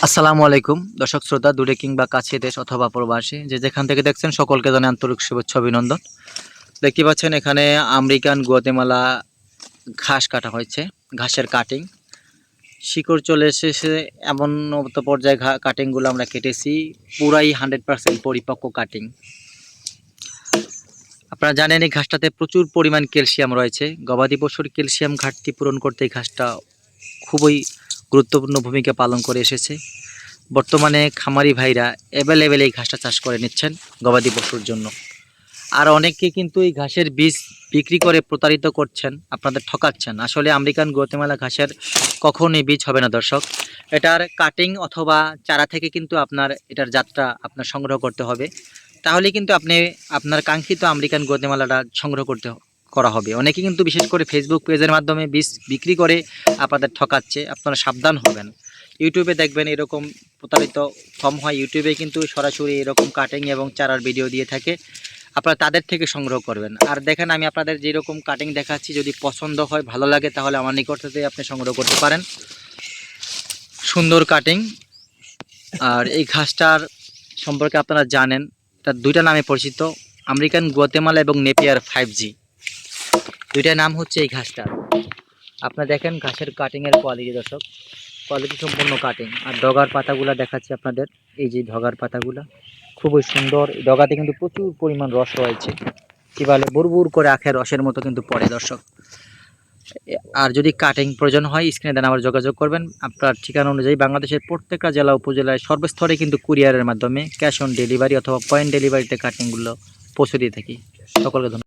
আসসালামু আলাইকুম দর্শক শ্রোতা দূরে কিংবা কাছে দেশ অথবা প্রবাসী যে যেখান থেকে দেখছেন সকলকে জানাই আন্তরিক শুভেচ্ছা অভিনন্দন। দেখতে পাচ্ছেন এখানে আমেরিকান গুয়াতেমালা ঘাস কাটা হয়েছে, ঘাসের কাটিং শিকড় চলে এসেছে এমন মতো পর্যায়ে কাটিংগুলো আমরা কেটেছি পুরাই 100% পরিপক্ক কাটিং। আপনারা জানেন এই ঘাসটাতে প্রচুর পরিমাণ ক্যালসিয়াম রয়েছে। গবাদি পশুর ক্যালসিয়াম ঘাটতি পূরণ করতে এই ঘাসটা খুবই গুরুত্বপূর্ণ ভূমিকা পালন করে এসেছে। বর্তমানে খামারি ভাইরা অ্যাভেলেবেল এই ঘাসটা চাষ করে নিচ্ছেন গবাদি পশুর জন্য। আর অনেকে কিন্তু এই ঘাসের বীজ বিক্রি করে প্রতারিত করছেন, আপনাদের ঠকাচ্ছেন। আসলে আমেরিকান গুয়াতেমালা ঘাসের কখনোই বীজ হবে না দর্শক। এটার কাটিং অথবা চারা থেকে কিন্তু এটার জাতটা আপনার সংগ্রহ করতে হবে, তাহলে কিন্তু আপনি আপনার কাঙ্ক্ষিত আমেরিকান গুয়াতেমালাটা সংগ্রহ করা হবে। অনেকে কিন্তু বিশেষ করে ফেসবুক পেজের মাধ্যমে বীজ বিক্রি করে আপনাদের ঠকাচ্ছে, আপনারা সাবধান হবেন। ইউটিউবে দেখবেন এরকম প্রতারিত কম হয়, ইউটিউবে কিন্তু সরাসরি এরকম কাটিং এবং চারার ভিডিও দিয়ে থাকে, আপনারা তাদের থেকে সংগ্রহ করবেন। আর দেখেন আমি আপনাদের যেরকম কাটিং দেখাচ্ছি, যদি পছন্দ হয় ভালো লাগে তাহলে আমার নিকট থেকে আপনি সংগ্রহ করতে পারেন। সুন্দর কাটিং। আর এই ঘাসটার সম্পর্কে আপনারা জানেন, তার দুইটা নামে পরিচিত, আমেরিকান গুয়াতেমালা এবং নেপিয়ার 5G, দুইটা নাম হচ্ছে এই ঘাসটার। আপনারা দেখেন ঘাসের কাটিংয়ের কোয়ালিটি দর্শক, কোয়ালিটি সম্পূর্ণ কাটিং। আর ডগার পাতাগুলো দেখাচ্ছি আপনাদের, এই যে ডগার পাতাগুলো খুবই সুন্দর। ডগাতে কিন্তু প্রচুর পরিমাণ রস রয়েছে, কি বলে বুড়বুড় করে আখের রসের মতো কিন্তু পড়ে দর্শক। আর যদি কাটিং প্রয়োজন হয় স্ক্রিনে দেন আবার যোগাযোগ করবেন। আপনার ঠিকানা অনুযায়ী বাংলাদেশের প্রত্যেকটা জেলা উপজেলায় সর্বস্তরে কিন্তু কুরিয়ারের মাধ্যমে ক্যাশ অন ডেলিভারি অথবা পয়েন্ট ডেলিভারিতে কাটিংগুলো পৌঁছে দিয়ে থাকি। সকলকে ধন্যবাদ।